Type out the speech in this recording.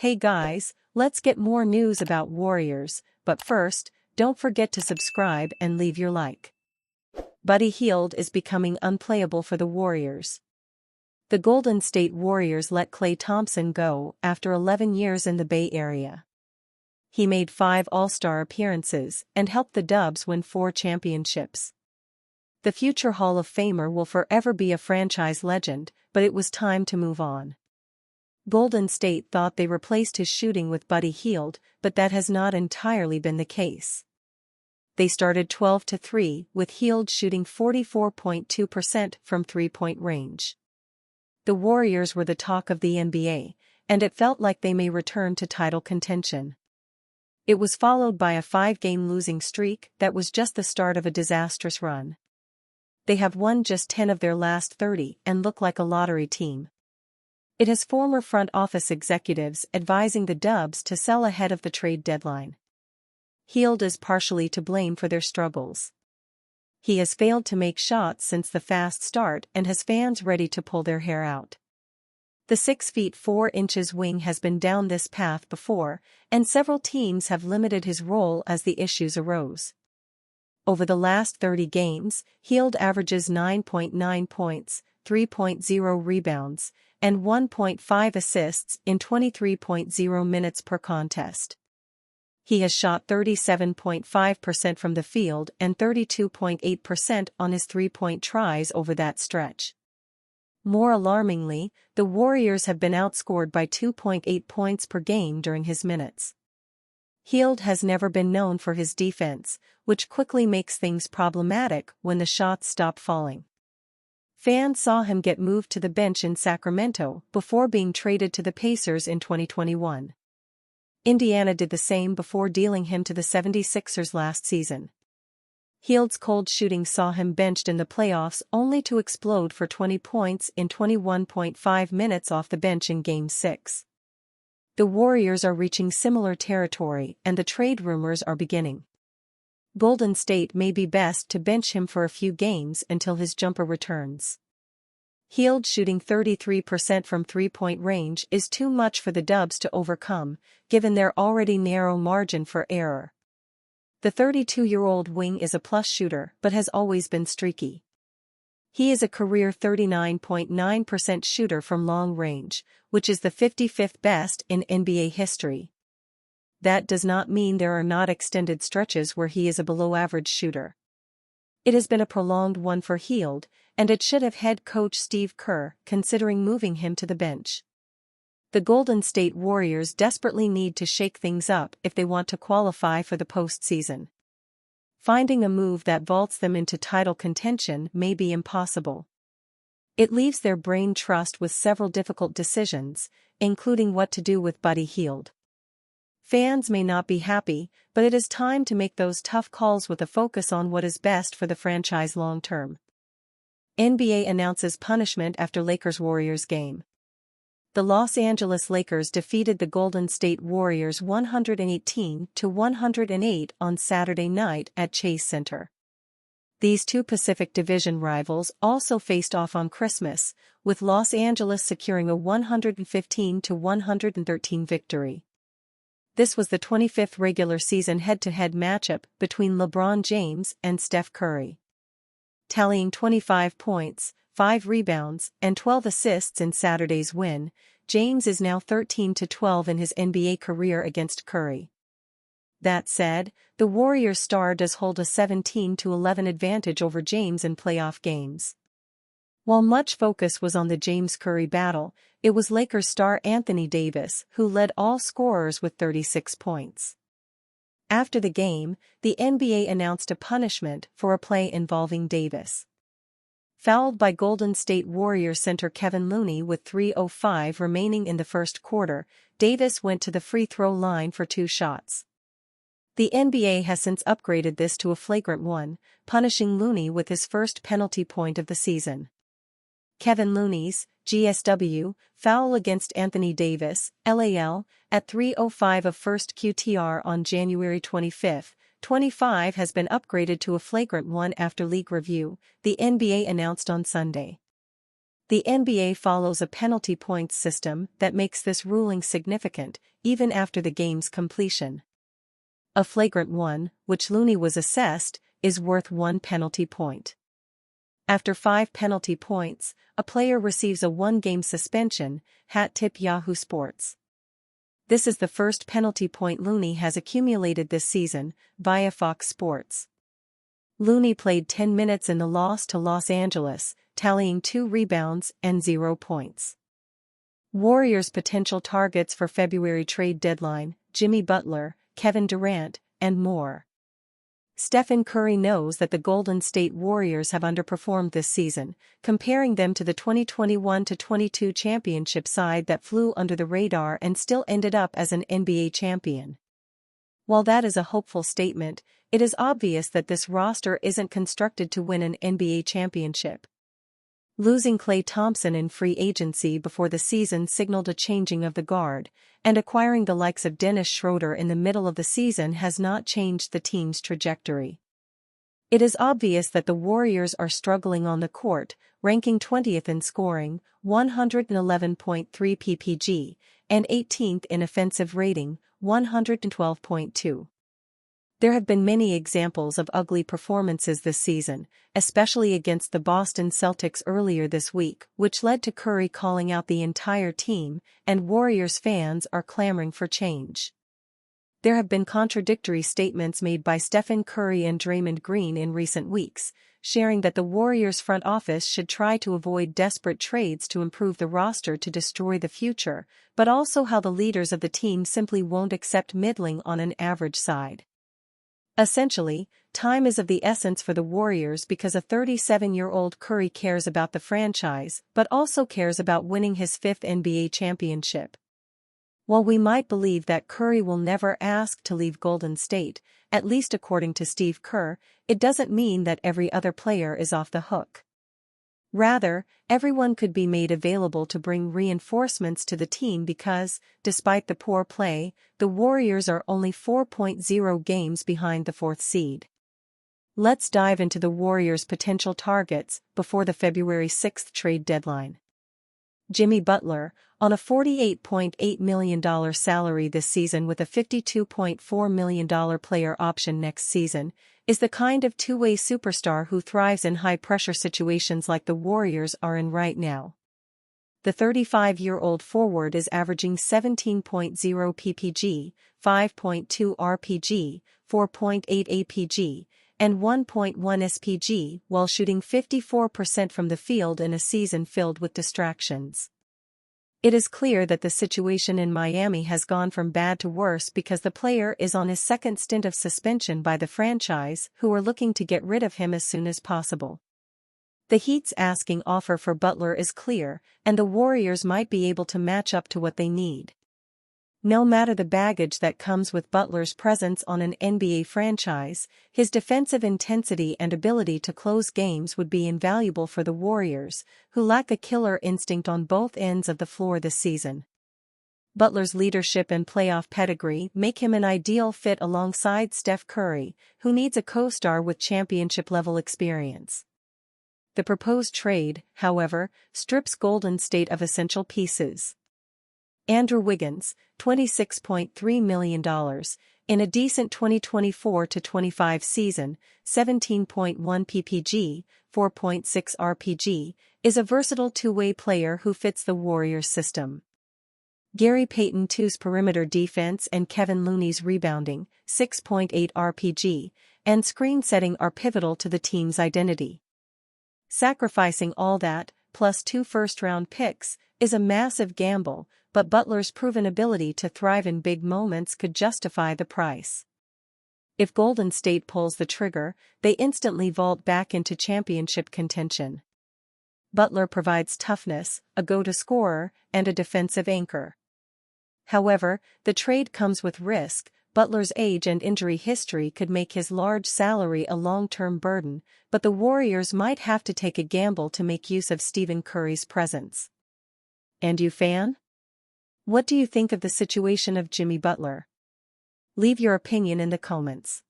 Hey guys, let's get more news about Warriors, but first, don't forget to subscribe and leave your like. Buddy Hield is becoming unplayable for the Warriors. The Golden State Warriors let Klay Thompson go after 11 years in the Bay Area. He made 5 All-Star appearances and helped the Dubs win 4 championships. The future Hall of Famer will forever be a franchise legend, but it was time to move on. Golden State thought they replaced his shooting with Buddy Hield, but that has not entirely been the case. They started 12-3, with Hield shooting 44.2% from three-point range. The Warriors were the talk of the NBA, and it felt like they may return to title contention. It was followed by a 5-game losing streak that was just the start of a disastrous run. They have won just 10 of their last 30 and look like a lottery team. It has former front office executives advising the Dubs to sell ahead of the trade deadline. Hield is partially to blame for their struggles. He has failed to make shots since the fast start and has fans ready to pull their hair out. The 6 feet 4 inches wing has been down this path before, and several teams have limited his role as the issues arose. Over the last 30 games, Hield averages 9.9 points, 3.0 rebounds, and 1.5 assists in 23.0 minutes per contest. He has shot 37.5% from the field and 32.8% on his three-point tries over that stretch. More alarmingly, the Warriors have been outscored by 2.8 points per game during his minutes. Hield has never been known for his defense, which quickly makes things problematic when the shots stop falling. Fans saw him get moved to the bench in Sacramento before being traded to the Pacers in 2021. Indiana did the same before dealing him to the 76ers last season. Hield's cold shooting saw him benched in the playoffs only to explode for 20 points in 21.5 minutes off the bench in Game 6. The Warriors are reaching similar territory and the trade rumors are beginning. Golden State may be best to bench him for a few games until his jumper returns. Hield shooting 33% from three-point range is too much for the Dubs to overcome, given their already narrow margin for error. The 32-year-old wing is a plus shooter but has always been streaky. He is a career 39.9% shooter from long range, which is the 55th best in NBA history. That does not mean there are not extended stretches where he is a below-average shooter. It has been a prolonged one for Hield, and it should have head coach Steve Kerr considering moving him to the bench. The Golden State Warriors desperately need to shake things up if they want to qualify for the postseason. Finding a move that vaults them into title contention may be impossible. It leaves their brain trust with several difficult decisions, including what to do with Buddy Hield. Fans may not be happy, but it is time to make those tough calls with a focus on what is best for the franchise long-term. NBA announces punishment after Lakers-Warriors game. The Los Angeles Lakers defeated the Golden State Warriors 118-108 on Saturday night at Chase Center. These two Pacific Division rivals also faced off on Christmas, with Los Angeles securing a 115-113 victory. This was the 25th regular season head-to-head matchup between LeBron James and Steph Curry. Tallying 25 points, 5 rebounds, and 12 assists in Saturday's win, James is now 13-12 in his NBA career against Curry. That said, the Warriors star does hold a 17-11 advantage over James in playoff games. While much focus was on the James-Curry battle, it was Lakers star Anthony Davis who led all scorers with 36 points. After the game, the NBA announced a punishment for a play involving Davis. Fouled by Golden State Warriors center Kevin Looney with 3:05 remaining in the first quarter, Davis went to the free throw line for 2 shots. The NBA has since upgraded this to a flagrant one, punishing Looney with his first penalty point of the season. Kevin Looney's GSW foul against Anthony Davis, LAL, at 3:05 of first QTR on January 25, 25 has been upgraded to a flagrant one after league review, the NBA announced on Sunday. The NBA follows a penalty points system that makes this ruling significant, even after the game's completion. A flagrant one, which Looney was assessed, is worth 1 penalty point. After 5 penalty points, a player receives a 1-game suspension, hat tip Yahoo Sports. This is the first penalty point Looney has accumulated this season, via Fox Sports. Looney played 10 minutes in the loss to Los Angeles, tallying 2 rebounds and 0 points. Warriors' potential targets for February trade deadline: Jimmy Butler, Kevin Durant, and more. Stephen Curry knows that the Golden State Warriors have underperformed this season, comparing them to the 2021-22 championship side that flew under the radar and still ended up as an NBA champion. While that is a hopeful statement, it is obvious that this roster isn't constructed to win an NBA championship. Losing Klay Thompson in free agency before the season signaled a changing of the guard, and acquiring the likes of Dennis Schroeder in the middle of the season has not changed the team's trajectory. It is obvious that the Warriors are struggling on the court, ranking 20th in scoring, 111.3 ppg, and 18th in offensive rating, 112.2. There have been many examples of ugly performances this season, especially against the Boston Celtics earlier this week, which led to Curry calling out the entire team, and Warriors fans are clamoring for change. There have been contradictory statements made by Stephen Curry and Draymond Green in recent weeks, sharing that the Warriors front office should try to avoid desperate trades to improve the roster to destroy the future, but also how the leaders of the team simply won't accept middling on an average side. Essentially, time is of the essence for the Warriors because a 37-year-old Curry cares about the franchise but also cares about winning his 5th NBA championship. While we might believe that Curry will never ask to leave Golden State, at least according to Steve Kerr, it doesn't mean that every other player is off the hook. Rather, everyone could be made available to bring reinforcements to the team because, despite the poor play, the Warriors are only 4.0 games behind the 4th seed. Let's dive into the Warriors' potential targets before the February 6th trade deadline. Jimmy Butler, on a $48.8 million salary this season with a $52.4 million player option next season, is the kind of two-way superstar who thrives in high-pressure situations like the Warriors are in right now. The 35-year-old forward is averaging 17.0 ppg, 5.2 rpg, 4.8 apg, and 1.1 spg while shooting 54% from the field in a season filled with distractions. It is clear that the situation in Miami has gone from bad to worse because the player is on his 2nd stint of suspension by the franchise, who are looking to get rid of him as soon as possible. The Heat's asking offer for Butler is clear, and the Warriors might be able to match up to what they need. No matter the baggage that comes with Butler's presence on an NBA franchise, his defensive intensity and ability to close games would be invaluable for the Warriors, who lack a killer instinct on both ends of the floor this season. Butler's leadership and playoff pedigree make him an ideal fit alongside Steph Curry, who needs a co-star with championship-level experience. The proposed trade, however, strips Golden State of essential pieces. Andrew Wiggins, $26.3 million, in a decent 2024-25 season, 17.1 ppg, 4.6 rpg, is a versatile two-way player who fits the Warriors system. Gary Payton II's perimeter defense and Kevin Looney's rebounding, 6.8 rpg, and screen setting are pivotal to the team's identity. Sacrificing all that, plus 2 first-round picks, is a massive gamble, but Butler's proven ability to thrive in big moments could justify the price. If Golden State pulls the trigger, they instantly vault back into championship contention. Butler provides toughness, a go-to scorer, and a defensive anchor. However, the trade comes with risk. Butler's age and injury history could make his large salary a long-term burden, but the Warriors might have to take a gamble to make use of Stephen Curry's presence. And you, fan? What do you think of the situation of Jimmy Butler? Leave your opinion in the comments.